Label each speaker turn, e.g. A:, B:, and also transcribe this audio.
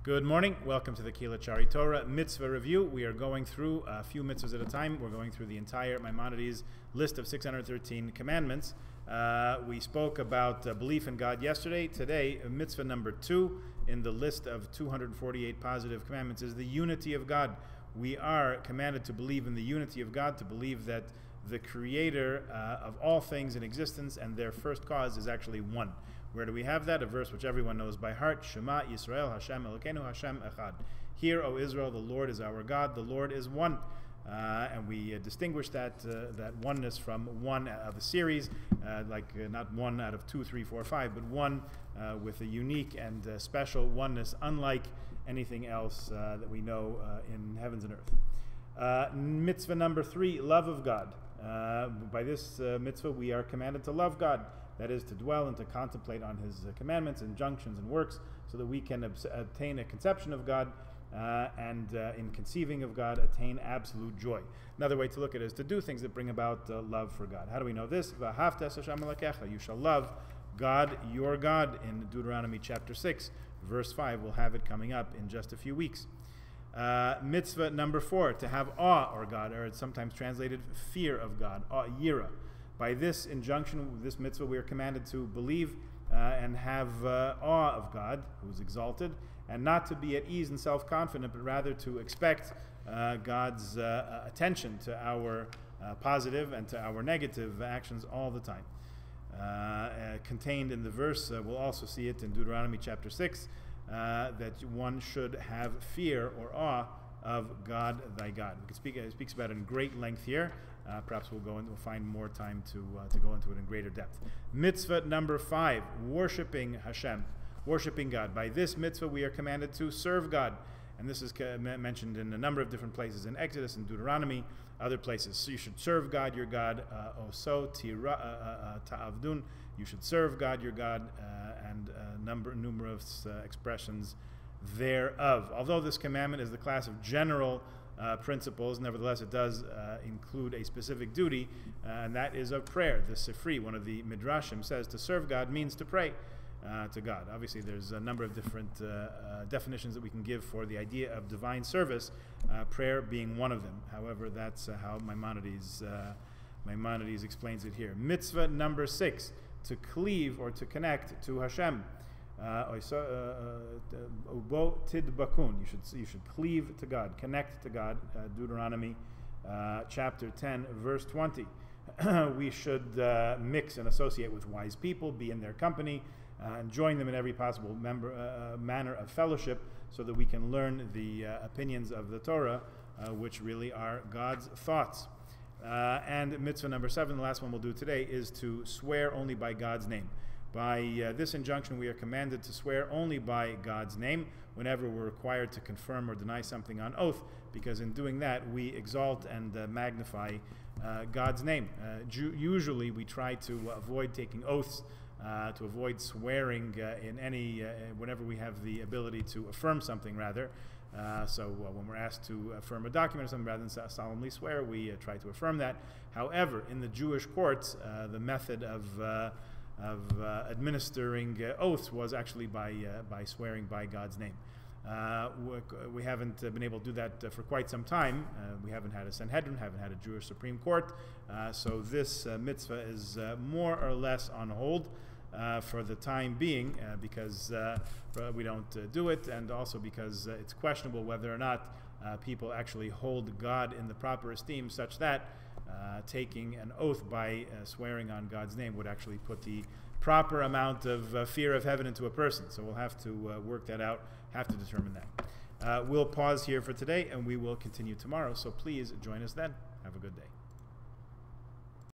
A: Good morning. Welcome to the Kila Chari Torah Mitzvah Review. We are going through a few mitzvahs at a time. We're going through the entire Maimonides list of 613 commandments. We spoke about belief in God yesterday. Today, mitzvah number 2 in the list of 248 positive commandments is the unity of God. We are commanded to believe in the unity of God, to believe that the creator of all things in existence and their first cause is actually one. Where do we have that? A verse which everyone knows by heart. Shema Yisrael Hashem Elokeinu Hashem Echad. Hear, O Israel, the Lord is our God, the Lord is one. And we distinguish that oneness from one of a series, not one out of 2, 3, 4, 5, but one with a unique and special oneness, unlike anything else that we know in heavens and earth. Mitzvah number 3, love of God. By this mitzvah, we are commanded to love God. That is, to dwell and to contemplate on His commandments, injunctions, and works, so that we can obtain a conception of God, and in conceiving of God, attain absolute joy. Another way to look at it is to do things that bring about love for God. How do we know this? You shall love God, your God, in Deuteronomy chapter 6, verse 5. We'll have it coming up in just a few weeks. Mitzvah number 4, to have awe or God, or it's sometimes translated fear of God, yira. By this injunction, this mitzvah, we are commanded to believe and have awe of God, who is exalted, and not to be at ease and self-confident, but rather to expect God's attention to our positive and to our negative actions all the time. Contained in the verse, we'll also see it in Deuteronomy chapter 6, that one should have fear or awe of God thy God. It speaks about it in great length here. Perhaps we'll find more time to go into it in greater depth. Mitzvah number 5, worshiping Hashem, worshiping God. By this mitzvah, we are commanded to serve God, and this is mentioned in a number of different places in Exodus and Deuteronomy, other places. So you should serve God, your God, oso ta'avdun. You should serve God, your God, and numerous expressions thereof. Although this commandment is the class of general principles, nevertheless it does include a specific duty, and that is of prayer. The Sifri, one of the Midrashim, says to serve God means to pray to God. Obviously there's a number of different definitions that we can give for the idea of divine service, prayer being one of them. However, that's how Maimonides explains it here. Mitzvah number 6, to cleave or to connect to Hashem. You should cleave to God, connect to God. Deuteronomy chapter 10, verse 20. We should mix and associate with wise people, be in their company, and join them in every possible manner of fellowship, so that we can learn the opinions of the Torah, which really are God's thoughts. And mitzvah number 7, the last one we'll do today, is to swear only by God's name. By this injunction, we are commanded to swear only by God's name whenever we're required to confirm or deny something on oath, because in doing that, we exalt and magnify God's name. Usually, we try to avoid taking oaths, to avoid swearing whenever we have the ability to affirm something, rather. So when we're asked to affirm a document or something, rather than solemnly swear, we try to affirm that. However, in the Jewish courts, the method of administering oaths was actually by swearing by God's name. We haven't been able to do that for quite some time. We haven't had a Sanhedrin, haven't had a Jewish Supreme Court, so this mitzvah is more or less on hold for the time being, because we don't do it, and also because it's questionable whether or not people actually hold God in the proper esteem, such that taking an oath by swearing on God's name would actually put the proper amount of fear of heaven into a person. So we'll have to work that out, have to determine that. We'll pause here for today, and we will continue tomorrow. So please join us then. Have a good day.